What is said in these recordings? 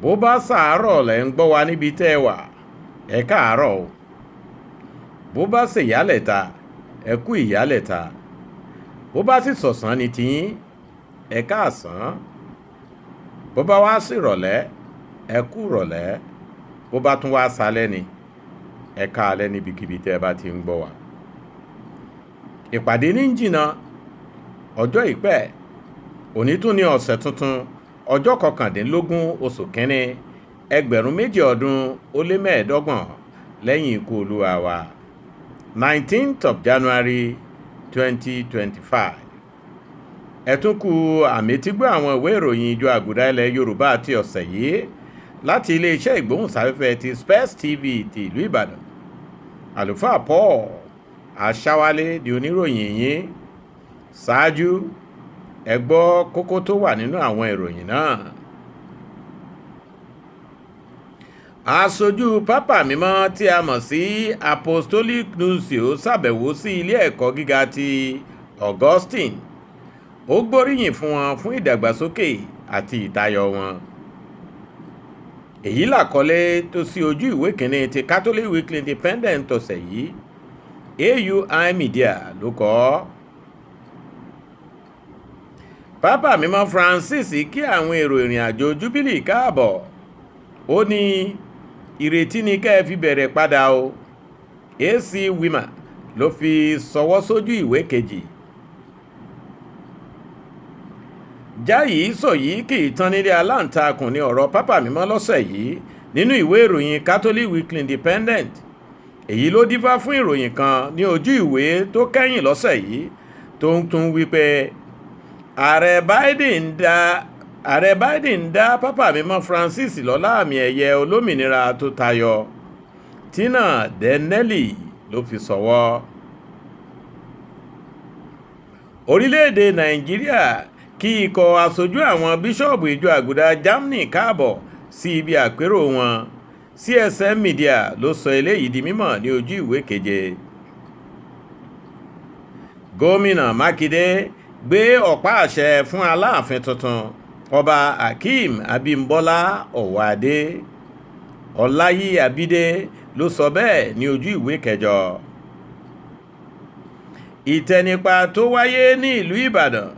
bó bá ṣàárọ̀ lẹ̀ ń gbọ́ wa níbi tẹ́ ẹ wà ẹ káàárọ̀ o, bó bá ṣèyálẹ̀ta ẹ kú ìyálẹ̀ta, bó bá sì ṣọ̀sán ni tiyín ẹ káàsán, bó bá wá sí ìrọ̀lẹ́ ẹ kú ìrọ̀lẹ́, bó bá tún wá ṣalẹ́ ni ẹ káalẹ́ níbikíbi tẹ́ ẹ bá ti ń gbọ́ wa. Ìpàdé ní jìnnà ọjọ́ ìpẹ́ òní tún ní ọ̀sẹ̀ tuntun ọjọ́ 19 oṣù kínní 2025 lẹ́yìn ikú olúwa wa 19th of January 2025. ẹ tún kú àmẹ́tígbọ́ àwọn ìwé ìròyìn ìjọ Àgùdà ilẹ̀ Yorùbá àti ọ̀sẹ̀ yìí láti iléeṣẹ́ ìgbóhùnsáfẹ́fẹ́ ti Space TV ti ìlú Ìbàdàn. Àlùfáà Paul Aṣáwálé di oníròyìn yín. Ṣáájú ẹ gbọ́ kókó tó wà nínú àwọn ìròyìn náà. Aṣojú pápá mímọ́ tí a mọ̀ sí Apostolic Nuncio ṣàbẹ̀wò sí ilé ẹ̀kọ́ gíga ti Augustine. Ó gbóríyìn fún wọn fún ìdàgbàsókè àti ìtayọ wọn. Èyí làkọlé tó sí ojú ìwé kìíní ti Catholic Weekly Independent ọ̀sẹ̀ yìí. Ayoyin Media ló kọ ọ́. Pápá mímọ́ Francis kí àwọn èrò ìrìn àjò Júbílì káàbọ̀. Ó ní ìrètí ni kẹ́ ẹ fi bẹ̀rẹ̀ padà o. AC Wima ló fi sọwọ́ sójú ìwé kejì. Jáyì sọ̀yí kì í tán nílé aláǹtakùn ní ọ̀rọ̀ pápá mímọ́ lọ́sẹ̀ yìí nínú ìwé ìròyìn Catholic Weekly Independent. Èyí ló dífá fún ìròyìn kan ní ojú ìwé tó kẹ́yìn lọ́sẹ̀ yìí tó ń tún wípé ààrẹ Biden dá pápá mímọ́ Francis lọ́lá àmì ẹ̀yẹ olómìnira tó tayọ. Tina Denelli ló fi sọwọ́. Orílẹ̀-èdè Nàìjíríà kí ikọ̀ aṣojú àwọn bíṣọ́ọ̀bù ìjọ Àgùdà Germany káàbọ̀ sí ibi àpérò wọn. CSM Media ló sọ eléyìí di mímọ̀ ní ojú ìwé keje. Gómìnà Mákindé gbé ọ̀pá àṣẹ fún Aláàfin tuntun Ọba Hakeem Abímbọ́lá Ọ̀wádé. Ọláyí Abídé ló sọ bẹ́ẹ̀ ní ojú ìwé kẹjọ. Ìtẹnipa tó wáyé ní ìlú Ìbàdàn,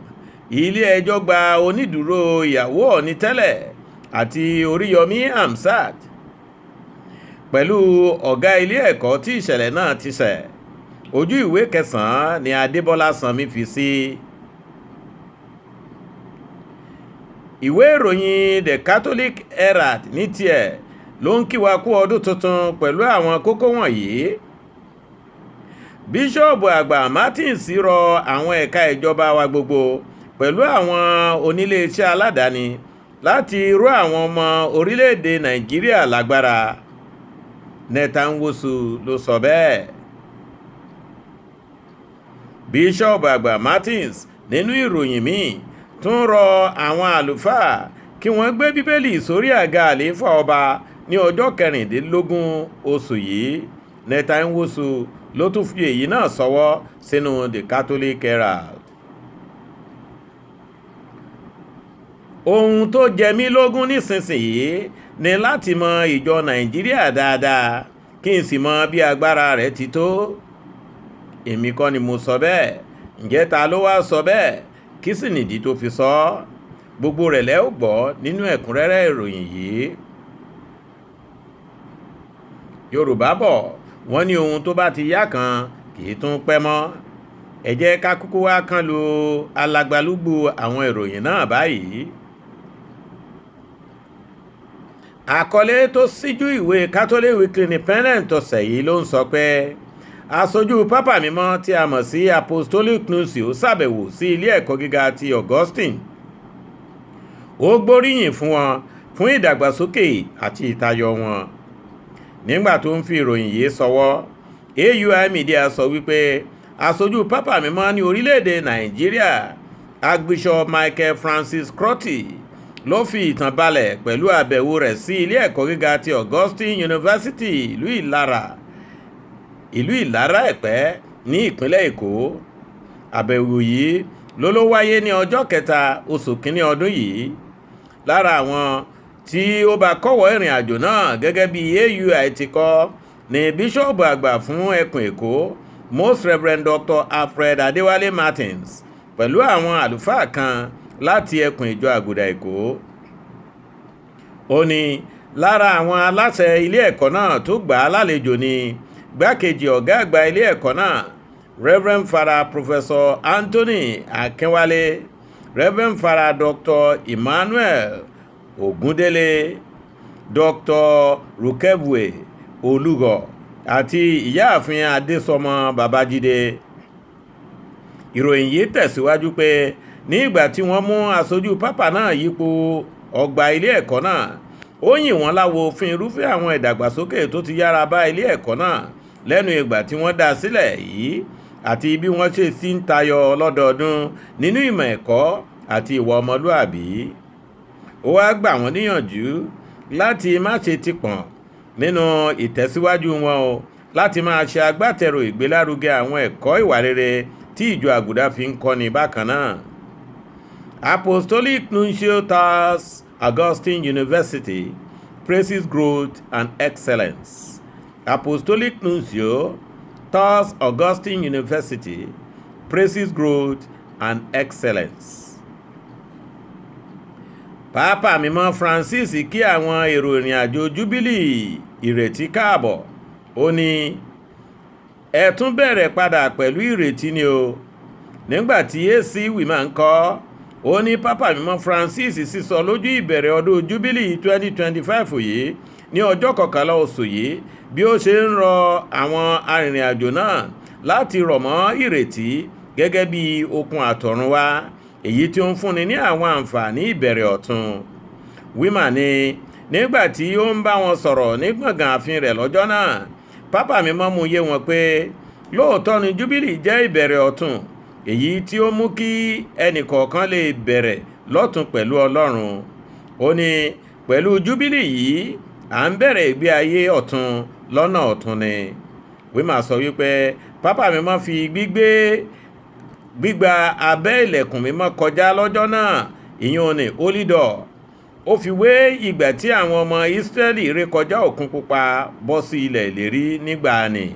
ilé ẹjọ́ gba onídùúró ìyàwó Ọọ̀ni tẹ́lẹ̀ àti Oríyọmí Hamzat pẹ̀lú ọ̀gá ilé ẹ̀kọ́ tí ìṣẹ̀lẹ̀ náà ti ṣẹ̀. Ojú ìwé kẹsàn-án ni Adébọ́lá Sanmi fi sí. Ìwé ìròyìn The Catholic Herald ní tiẹ̀ ló ń kí wa kú ọdún tuntun pẹ̀lú àwọn kókó wọ̀nyí. Bíṣọ́ọ̀bù àgbà Martins rọ àwọn ẹ̀ka ìjọba wa gbogbo pẹ̀lú àwọn oníléeṣẹ́ aládàáni láti ró àwọn ọmọ orílẹ̀-èdè Nàìjíríà lágbára. Netanwosu ló sọ bẹ́ẹ̀. Bíṣọ́ọ̀bù àgbà Martins nínú ìròyìn míì tún rọ àwọn àlùfáà kí wọ́n gbé bíbélì sórí àga àlééfà ọba ní ọjọ́ 16 oṣù yìí. Netanwosu ló tún fi èyí náà sọwọ́ sínú The Catholic Herald. Ohun tó jẹ mí lógún nísinsìnyí ni láti mọ ìjọ Nàìjíríà dáadáa kí n sì mọ bí agbára rẹ̀ ti tó. Èmi kọ́ ni mo sọ bẹ́ẹ̀. Ǹjẹ́ ta ló wá sọ bẹ́ẹ̀? Kí sì nìdí tó fi sọ ọ́? Gbogbo rẹ̀ lẹ́ ó gbọ́ nínú ẹ̀kúnrẹ́rẹ́ ìròyìn yìí. Yorùbá bọ̀ wọ́n ní ohun tó bá ti yá kan kì í tún pẹ́ mọ́. Ẹ jẹ́ ká kúkú wá kán lu alagbalúgbú àwọn ìròyìn náà báyìí. Àkọlé tó síjú ìwé Catholic Weekly Independent ọ̀sẹ̀ yìí ló ń sọ pé aṣojú pápá mímọ́ tí a mọ̀ sí Apostolic Nuncio ṣàbẹ̀wò sí ilé ẹ̀kọ́ gíga ti Augustine. Ó gbóríyìn fún wọn fún ìdàgbàsókè àti ìtayọ wọn. Nígbà tó ń fi ìròyìn yìí sọwọ́, Ayoyin Media sọ wípé aṣojú pápá mímọ́ ní orílẹ̀-èdè Nàìjíríà Archbishop Michael Francis Crotty ló fi ìtàn balẹ̀ pẹ̀lú àbẹ̀wò rẹ̀ sí ilé ẹ̀kọ́ gíga ti Augustine University ìlú Ìlara Ẹ̀pẹ́ ní ìpínlẹ̀ Èkó. Àbẹ̀wò yìí ló wáyé ní ọjọ́ 3 oṣù kínní ọdún yìí. Lára àwọn tí ó bá kọ́wọ́ ìrìn àjò náà gẹ́gẹ́ bí AUI ti kọ́ ní bíṣọ́ọ̀bù àgbà fún ẹkùn Èkó Most Reverend Dr. Alfred Adéwálé Martins pẹ̀lú àwọn àlùfáà kan láti ẹkùn ìjọ Àgùdà Èkó. Ó ní lára àwọn aláṣẹ ilé ẹ̀kọ́ náà tó gbà á lálejò ní gbákejì ọ̀gá àgbà ilé ẹ̀kọ́ náà Reverend Father Professor Anthony Akínwálé, Reverend Father Dr. Emmanuel Ogundele, Dr. Rukebwe Olúgọ àti ìyáàfin Adésọmọ Babájídé. Ìròyìn yìí tẹ̀síwájú pé ní ìgbà tí wọ́n mú aṣojú pápá náà yípo ọgbà ilé ẹ̀kọ́ náà, ó yìn wọ́n láwo fún irúfẹ́ àwọn ìdàgbàsókè tó ti yára bá ilé ẹ̀kọ́ náà lẹ́nu ìgbà tí wọ́n dá sílẹ̀ yìí àti bí wọ́n ṣe sì ń tayọ lọ́dọọdún nínú ìmọ̀ ẹ̀kọ́ àti ìwà ọmọlúàbí. Ó wá gbà wọ́n níyànjú láti má ṣe tìpọ̀n nínú ìtẹ̀síwájú wọn o, láti máa ṣe agbátẹrù ìgbélárugẹ àwọn ẹ̀kọ́ ìwà rere tí ìjọ Àgùdà fi ń kọ́ni bákan náà. Apostolic Nuncio Thus Augustine University praises growth and excellence. Apostolic Nuncio Thus Augustine University praises growth and excellence. Pápá mímọ́ Francis kí àwọn èrò ìrìn àjò Júbílì ìrètí káàbọ̀. Ó ní ẹ tún bẹ̀rẹ̀ padà pẹ̀lú ìrètí ni o. Nígbàtí AC Wima ń kọ́, ó ní Pápá mímọ́ Francis sísọ lójú ìbẹ̀rẹ̀ ọdún Júbílì 2025 yìí ní ọjọ́ 11 oṣù yìí bí ó ṣe ń rọ àwọn arìnrìn-àjò náà láti rọ̀ mọ́ ìrètí gẹ́gẹ́ bí okun àtọ̀runwá èyí tí ó ń fúnni ní àwọn àǹfààní ìbẹ̀rẹ̀ ọ̀tun. Wima ní nígbà tí ó ń bá wọn sọ̀rọ̀ ní gbọ̀ngàn ààfin rẹ̀ lọ́jọ́ náà, Pápá mímọ́ mú yé wọn pé lóòótọ́ ni Júbílì jẹ́ ìbẹ̀rẹ̀ ọ̀tun èyí tí ó mú kí ẹnìkọ̀ọ̀kan lè bẹ̀rẹ̀ lọ́tun pẹ̀lú Ọlọ́run. Ó ní pẹ̀lú Júbílì yìí à ń bẹ̀rẹ̀ ìgbé ayé ọ̀tun lọ́nà ọ̀tun ni. Wima sọ wípé Pápá mímọ́ fi gbígba abẹ́ ilẹ̀kùn mímọ́ kọjá lọ́jọ́ náà, ìyẹn ní Holy Door. Ó fi wé ìgbà tí àwọn ọmọ Ísírẹ́lì ré kọjá òkun pupa bọ́ sí ilẹ̀ ìlérí nígbàanì.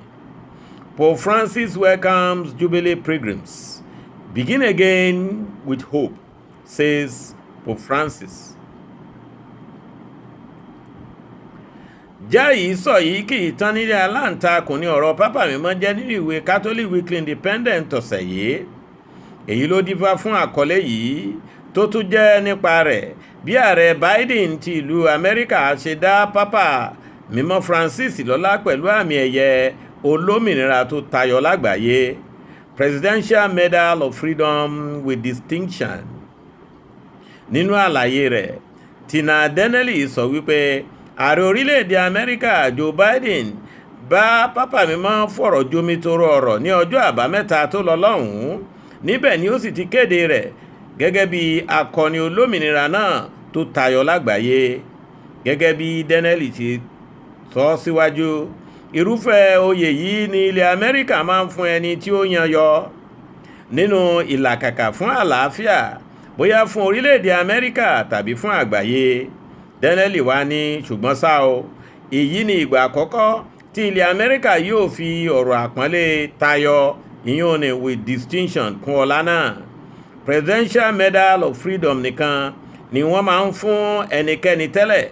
Pope Francis welcomes Jubilee pilgrims. Begin again with hope, says Pope Francis. Jáyìí sọ yìí kì í tán nílé aláǹtakùn ní ọ̀rọ̀ Pápá mímọ́ jẹ́ nínú ìwé Catholic Weekly Independent ọ̀sẹ̀ yìí. Èyí ló dífá fún àkọlé yìí tó tún jẹ́ nípa rẹ̀ bí ààrẹ Biden ti ìlú Amẹ́ríkà ṣe dá Pápá mímọ́ Francis lọ́lá pẹ̀lú àmì ẹ̀yẹ olómìnira tó tayọ lágbàáyé, Presidential Medal of Freedom with Distinction. Nínú àlàyé rẹ̀, Tina Donnelly sọ wípé ààrẹ orílẹ̀-èdè Amẹ́ríkà Joe Biden bá Pápá mímọ́ fọ̀rọ̀ jomitoro ọ̀rọ̀ ní ọjọ́ àbámẹ́ta tó lọ lọ́hùn-ún. Níbẹ̀ ni ó sì ti kéde rẹ̀ gẹ́gẹ́ bí akọni olómìnira náà tó tayọ lágbàáyé. Gẹ́gẹ́ bí Donnelly ti sọ síwájú, irúfẹ́ oyè yìí ní ilẹ̀ Amẹ́ríkà máa ń fún ẹni tí ó yanyọ nínú ìlàkàkà fún àlàáfíà, bóyá fún orílẹ̀-èdè Amẹ́ríkà tàbí fún àgbáyé. Donnelly wá ní ṣùgbọ́n ṣá o, èyí ni ìgbà àkọ́kọ́ tí ilẹ̀ Amẹ́ríkà yóò fi ọ̀rọ̀ àpọ́nlé tayọ ìyẹn ní with distinction kún ọlá náà. Presidential Medal of Freedom nìkan ni wọ́n máa ń fún ẹnikẹ́ni tẹ́lẹ̀,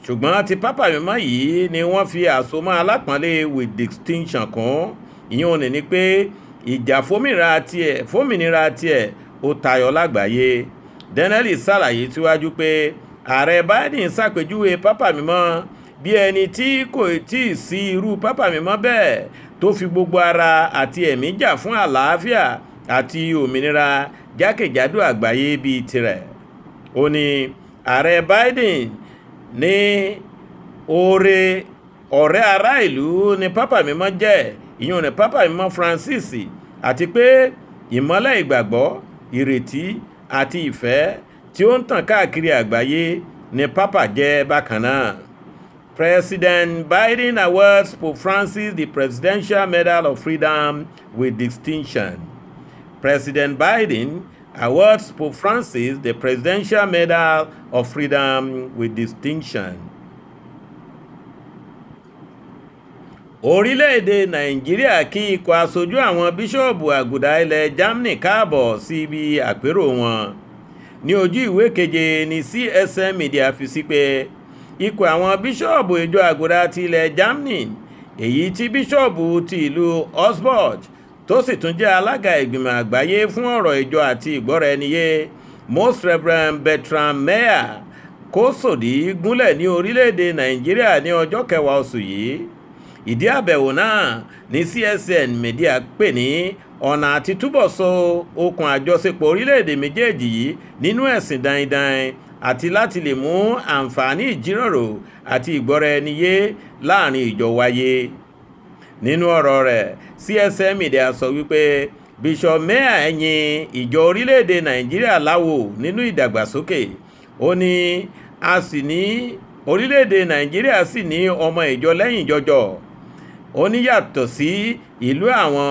ṣùgbọ́n ti Pápá mímọ́ yìí ni wọ́n fi àsomọ́ alápọ̀nlé with distinction kún. ìyẹn ní pé ìjà fómìnira tiẹ̀ ó tayọ lágbàáyé. Donnelly ṣàlàyé síwájú pé ààrẹ Biden ṣàpèjúwe Pápá mímọ́ bí ẹni tí kò tí ì sí irú Pápá mímọ́ bẹ́ẹ̀ tó fi gbogbo ara àti ẹ̀mí jà fún àlàáfíà àti òmìnira jákèjádò àgbáyé bíi tirẹ̀. Ó ní ààrẹ Biden ní ọ̀rẹ́ ará ìlú ni Pápá mímọ́ jẹ́, ìyẹn ní Pápá mímọ́ Francis, àti pé ìmọ́lẹ̀ ìgbàgbọ́, ìrètí àti ìfẹ́ tí ó ń tàn káàkiri àgbáyé ni Pápá jẹ́ bákan náà. President Biden awards Pope Francis the Presidential Medal of Freedom with Distinction. President Biden awards Pope Francis the Presidential Medal of Freedom with distinction. Orílẹ̀-èdè Nàìjíríà kí ikọ̀ aṣojú àwọn bíṣọ́ọ̀bù Aguda ilẹ̀ Germany káàbọ̀ sí ibi àpérò wọn. Ní ojú ìwé keje ní CSM Media fi sí pé ikọ̀ àwọn bíṣọ́ọ̀bù ìjọ Aguda ti ilẹ̀ Germany, èyí tí bíṣọ́ọ̀bù ti ìlú Augsburg tó sì tún jẹ́ alága ìgbìmọ̀ àgbáyé fún ọ̀rọ̀ ìjọ àti ìgbọ́ra-ẹniyé Most Reverend Bertram Meyer kó sòdí gúnlẹ̀ ní orílẹ̀-èdè Nàìjíríà ní ọjọ́ 10 oṣù yìí. Ìdí àbẹ̀wò náà ní CSN Media pè ní ọ̀nà àti túbọ̀ so okùn àjọṣepọ̀ orílẹ̀-èdè méjèèjì yìí nínú ẹ̀sìn daindain àti láti lè mú àǹfààní ìjíròrò àti ìgbọ́ra-ẹniyé láàrin ìjọ wáyé. Nínú ọ̀rọ̀ rẹ̀, CSN Media sọ wípé Bishop Meyer yin ìjọ orílẹ̀-èdè Nàìjíríà láwò nínú ìdàgbàsókè. Ó ní a sì ní orílẹ̀-èdè Nàìjíríà sì ní ọmọ ìjọ lẹ́yìn jọjọ. Ó ní yàtọ̀ sí ìlú àwọn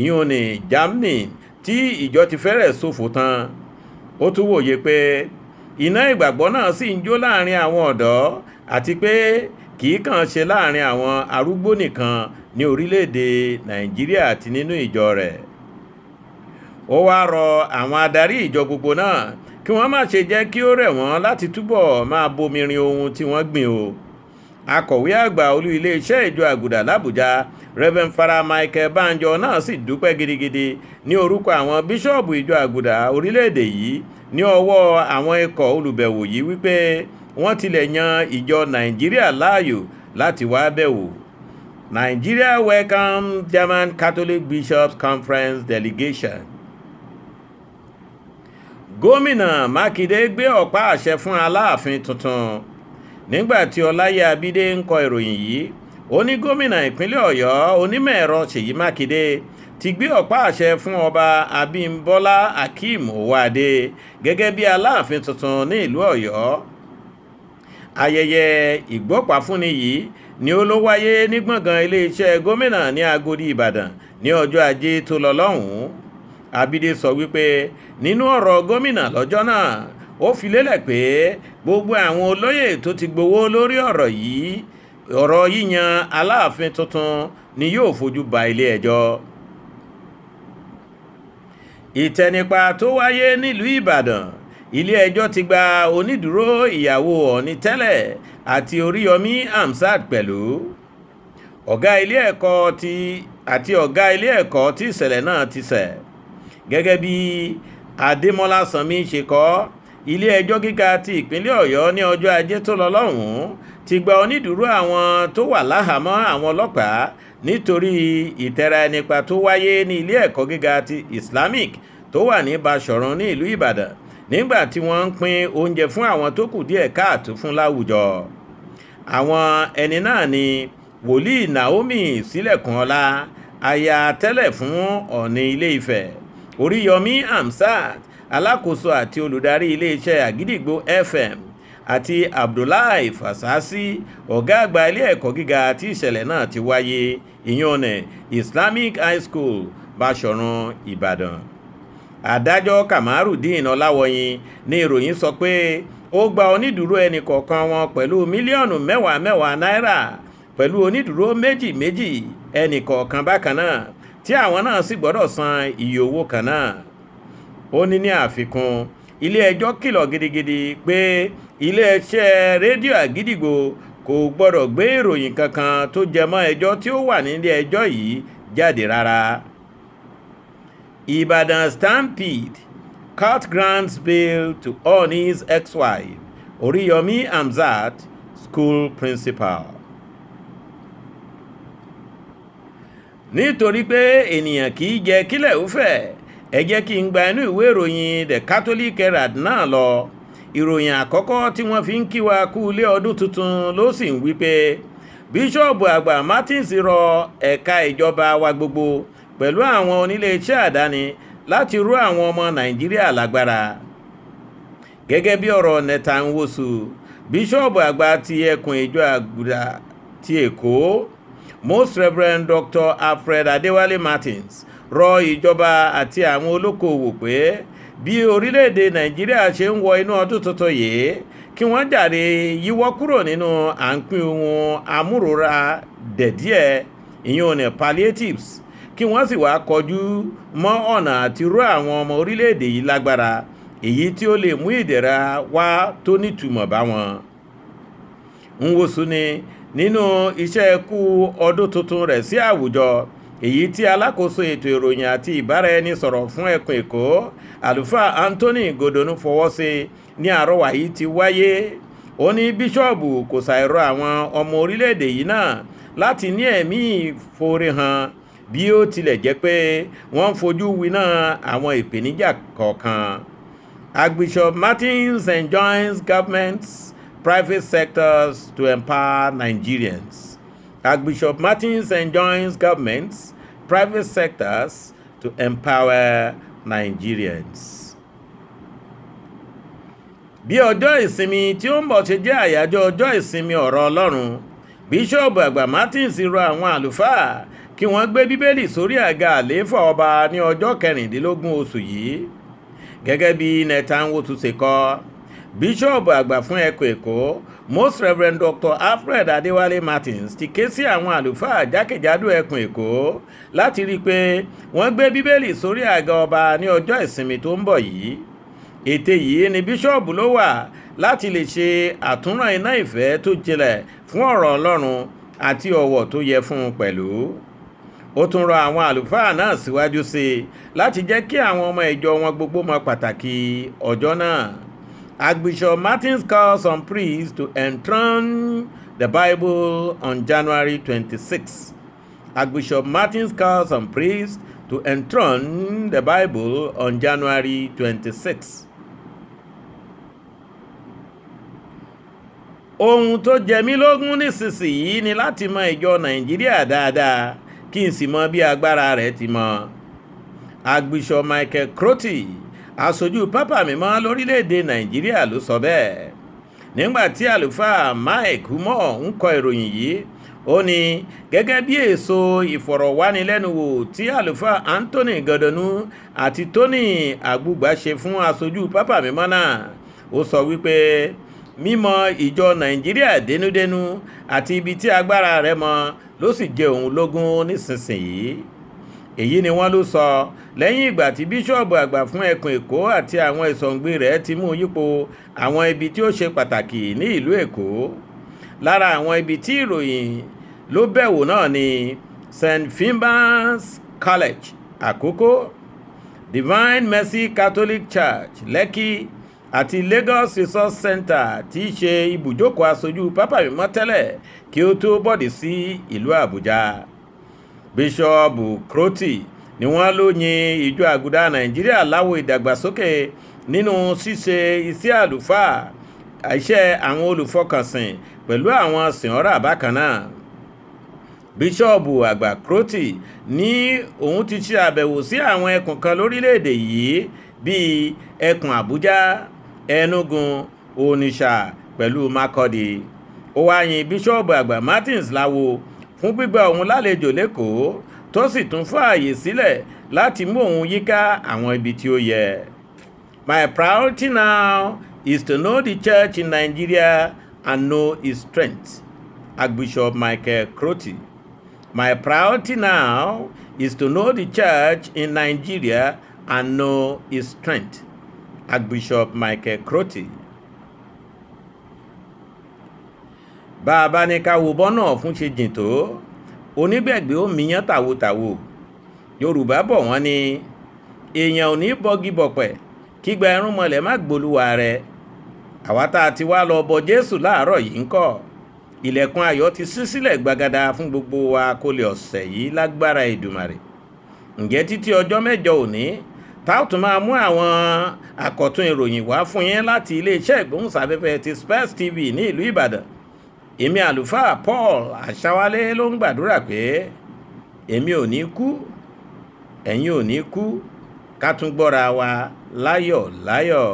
ìyún ní Germany tí ìjọ ti fẹ́rẹ̀ ṣòfò tán. Ó tún wòye pé iná ìgbàgbọ́ náà sì ń jó láàrin àwọn ọ̀dọ́ àti pé kìí kàn ṣe láàrin àwọn arúgbó nìkan ní orílẹ̀-èdè Nàìjíríà àti nínú ìjọ rẹ̀. Ó wá rọ àwọn adarí ìjọ gbogbo náà kí wọ́n má ṣe jẹ́ kí ó rẹ̀ wọ́n láti túbọ̀ máa bomirin ohun tí wọ́n gbìn o. Akọ̀wé àgbà olú ilé-iṣẹ́ ìjọ Aguda l'Àbújá Reverend Father Michael Banjo náà sì dúpẹ́ gidigidi ní orúkọ àwọn bíṣọ́ọ̀bù ìjọ Aguda orílẹ̀-èdè yìí ní ọwọ́ àwọn ikọ̀ olùbẹ̀wò yìí wípé wọ́n tilẹ̀ yan ìjọ Nàìjíríà láàyò láti wá bẹ̀wò. Nigeria welcome German Catholic Bishops Conference delegation. Gómìnà Mákindé gbé ọ̀pá àṣẹ fún Aláàfin tuntun. Nígbà tí Ọláyé Abídé ń kọ ìròyìn yìí, ó ní gómìnà ìpínlẹ̀ Ọ̀yọ́ onímọ̀-ẹ̀rọ Ṣèyí Mákindé ti gbé ọ̀pá àṣẹ fún ọba Abímbọ́lá Akeem Owóadé gẹ́gẹ́ bí Aláàfin tuntun ní ìlú Ọ̀yọ́. Ayẹyẹ ìgbọ́pàfúnni yìí ni ó ló wáyé ní gbọ̀ngàn iléeṣẹ́ gómìnà ní Agodi Ìbàdàn ní ọjọ́ Ajé tó lọ lọ́hùn-ún. Abídé sọ wípé nínú ọ̀rọ̀ gómìnà lọ́jọ́ náà, ó fi lélẹ̀ pé gbogbo àwọn olóyè tó ti gbowó lórí ọ̀rọ̀ yíyan Aláàfin tuntun ni yóò fojú ba ilé ẹjọ́. Ìtẹnipa tó wáyé nílùú Ìbàdàn, ilé ẹjọ́ ti gba onídùúró ìyàwó Ọọ̀ni tẹ́lẹ̀ àti Oríyọmí Hamzat pẹ̀lú. Ọ̀gá ilé ẹ̀kọ́ tí ìṣẹ̀lẹ̀ náà ti ṣẹ̀. Gẹ́gẹ́ bí Adémọ́lá Sanmi ṣe kọ, ilé ẹjọ́ gíga ti ìpínlẹ̀ Ọ̀yọ́ ní ọjọ́ Ajé tó lọ lọ́hùn-ún ti gba onídùúró àwọn tó wà láhàámọ́ àwọn ọlọ́pàá nítorí ìtẹra ẹnipa tó wáyé ní ilé ẹ̀kọ́ gíga ti Islamic tó wà ní Báṣọ̀run ní ìlú Ìbàdàn nígbà tí wọ́n ń pín oúnjẹ fún àwọn tó kù díẹ̀ káàtó fún láwùjọ. Àwọn ẹni náà ni Wòlíì Naomi Sílẹ̀kùnọlá, aya tẹ́lẹ̀ fún Ọọ̀ni Ilé-Ifẹ̀, Oríyọmí Hamzat, alákòóso àti olùdarí iléeṣẹ́ Àgídìgbò FM, àti Abdullahi Fasasi, ọ̀gá àgbà ilé ẹ̀kọ́ gíga tí ìṣẹ̀lẹ̀ náà ti wáyé, ìyẹn Islamic High School Báṣọ̀run Ìbàdàn. Adájọ́ Kamarudeen Ọláwọyìn ní ìròyìn sọ pé ó gba onídùúró ẹnì kọ̀ọ̀kan wọn pẹ̀lú mílíọ̀nù mẹ́wàá náírà pẹ̀lú onídùúró méjì ẹnì kọ̀ọ̀kan bákan náà tí àwọn náà sì gbọ́dọ̀ san iye owó kan náà. Ó ní àfikún, ilé ẹjọ́ kìlọ̀ gidigidi pé iléeṣẹ́ rédíò Àgídìgbò kò gbọ́dọ̀ gbé ìròyìn kankan tó jẹmọ́ ẹjọ́ tí ó wà nílé ẹjọ́ yìí jáde rárá. Ibadan Stampede, court grants bail to Ooni's ex-wife, Oríyọmí Hamzat, school principal. Nítorí pé ènìyàn kìí jẹ kílẹ̀ ó fẹ̀, ẹ jẹ́ kí n gba inú ìwé ìròyìn The Catholic Herald náà lọ. Ìròyìn àkọ́kọ́ tí wọ́n fi ń kí wa kú ilé ọdún tuntun ló sì ń wí pé Bíṣọ́ọ̀bù àgbà Martins rọ ẹ̀ka ìjọba wa gbogbo pẹ̀lú àwọn oníléeṣẹ́ àdáni láti ró àwọn ọmọ Nàìjíríà lágbára. Gẹ́gẹ́ bí ọ̀rọ̀ Nẹ̀tànwòsù, Bíṣọ́ọ̀bù àgbà ti ẹkùn ìjọ Aguda ti Èkó, Most Reverend Dr. Alfred Adéwálé Martins, rọ ìjọba àti àwọn olókoòwò pé bí orílẹ̀-èdè nàìjíríà ṣe ń wọ inú ọdún tuntun yìí kí wọ́n jàre yíwọ́ kúrò nínú à ń pín ohun amúrora dẹ̀díẹ̀ ìyẹn ní palliatives kí wọ́n sì wá kọjú mọ́ ọ̀nà àti ró àwọn ọmọ orílẹ̀-èdè yìí lágbára èyí tí ó lè mú ìdẹ̀ra wá tó nítumọ̀ bá wọn. Nwosu ni nínú iṣẹ́ kú ọdún tuntun rẹ̀ sí àwùjọ èyí tí alákòóso ètò ìròyìn àti ìbáraẹnisọ̀rọ̀ fún ẹkùn èkó àlùfáà Anthony Godonu fọwọ́ sí ní àrọwà yìí ti wáyé. Ó ní bíṣọ́ọ̀bù kò ṣàìrọ̀ àwọn ọmọ orílẹ̀-èdè yìí náà láti ní ẹ̀mí ìforehàn bí ó tilẹ̀ jẹ́ pé wọ́n ń fojú winá àwọn ìpèníjà kọ̀ọ̀kan. Archbishop Martins enjoins governments, private sectors to empower Nigerians. Archbishop Martins enjoins governments, private sectors to empower Nigerians. Bí ọjọ́ ìsinmi tí ó ń bọ̀ ṣe jẹ́ àyájọ́ ọjọ́ ìsinmi ọ̀rọ̀ Ọlọ́run, Bíṣọ́ọ̀bù àgbà Martins rọ àwọn àlùfáà kí wọ́n gbé Bíbélì sórí àga àlééfà ọba ní ọjọ́ 16 oṣù yìí. Gẹ́gẹ́ bí Nwosu ṣe kọ, Bíṣọ́ọ̀bù àgbà fún ẹkùn Èkó, Most Reverend Dr. Alfred Adéwálé Martins ti ké sí àwọn àlùfáà jákèjádò ẹkùn Èkó láti rí i pé wọ́n gbé Bíbélì sórí àga ọba ní ọjọ́ ìsinmi tó ń bọ̀ yìí. Ète yìí ni bíṣọ́ọ̀bù ló wà láti lè ṣe àtúnràn iná ìfẹ́ tó jinlẹ̀ fún ọ̀rọ̀ Ọlọ́run àti ọ̀wọ̀ tó yẹ fún un pẹ̀lú. Ó tún rọ àwọn àlùfáà náà síwájú sí i láti jẹ́ kí àwọn ọmọ ìjọ wọn gbogbo mọ pàtàkì ọjọ́ náà. Archbishop Martins calls on priests to enthrone the Bible on January 26. Archbishop Martins calls on priests to enthrone the Bible on January 26. Ohun tó jẹ mí lógún nísinsìnyí ni láti mọ ìjọ Nàìjíríà dáadáa kí n sì mọ bí agbára rẹ̀ ti mọ. Archbishop Michael Crotty, aṣojú pápá mímọ́ lórílẹ̀‐èdè Nàìjíríà ló sọ bẹ́ẹ̀. Nígbà tí àlùfáà Mike Humor ń kọ ìròyìn yìí, ó ní gẹ́gẹ́ bí èso ìfọ̀rọ̀wánilẹ́nuwò tí àlùfáà Anthony Godonu àti Tony Agbugba ṣe fún aṣojú pápá mímọ́ náà, ó sọ wípé mímọ̀ ìjọ Nàìjíríà dénúdénú àti ibi tí agbára rẹ̀ mọ ló sì jẹ òun lógún nísinsìnyí. Èyí ni wọ́n ló sọ lẹ́yìn ìgbà tí bíṣọ́ọ̀bù àgbà fún ẹkùn Èkó àti àwọn ìsọ̀ǹgbé rẹ̀ ti mú yípo àwọn ibi tí ó ṣe pàtàkì ní ìlú Èkó. Lára àwọn ibi tí ìròyìn ló bẹ̀wò náà ni St. Finbar's College Àkókó, Divine Mercy Catholic Church Lekki àti Lagos Resource Center tí í ṣe ibùjókòó aṣojú pápá mímọ́ tẹ́lẹ̀ kí ó tó bọ́dì sí ìlú Àbújá. Bíṣọ́ọ̀bù Crotty ni wọ́n ló yin ìjọ Aguda Nàìjíríà láwo ìdàgbàsókè nínú ṣíṣe iṣẹ́ àlùfáà, iṣẹ́ àwọn olùfọkànsìn pẹ̀lú àwọn sìnọ́rà bákan náà. Bíṣọ́ọ̀bù àgbà Crotty ní òun ti ṣe àbẹ̀wò sí àwọn ẹkùn kan lórílẹ̀‐èdè yìí bíi ẹkùn Àbújá, Enugu, Onitsha pẹ̀lú Makurdi. Ó wá yin bíṣọ́ọ̀bù àgbà Martins láwo fún gbígbà òun lálejò lẹ́kọ̀ọ́ tó sì tún fààyè sílẹ̀ láti mú òun yíká àwọn ibi tí ó yẹ. My priority now is to know the church in Nigeria and know its strength. Archbishop Michael Crotty. My priority now is to know the church in Nigeria and know its strength. Archbishop Michael Crotty. Bá a bá ní ká wo bọ́nà fún ṣe jìn tó, onígbẹ̀gbẹ́ ó miyán tàwotàwo. Yorùbá bọ̀ wọ́n ní èèyàn ò ní bọ́gi bọ̀pẹ̀ kígba ẹrún mọ́lẹ̀ má gbólúwa rẹ̀. Àwa tá a ti wá lọ bọ Jésù láàárọ̀ yìí ń kọ́. Ilẹ̀kùn ayọ̀ ti ṣí sílẹ̀ gbagada fún gbogbo wa kó lè ọ̀sẹ̀ yìí lágbára Èdùmàrè. Ǹjẹ́ títí ọjọ́ mẹ́jọ òní tá ó tún máa mú àwọn àkọ́tún ìròyìn wá fún yín láti iléeṣẹ́ ìgbóhùnsáfẹ́fẹ́ ti Space TV ní ìlú Ìbàdàn. Èmi àlùfáà Paul Àṣàwálé ló ń gbàdúrà pé èmi ò ní kú, ẹ̀yin ò ní kú, ká tún gbọ́ra wa láyọ̀ láyọ̀.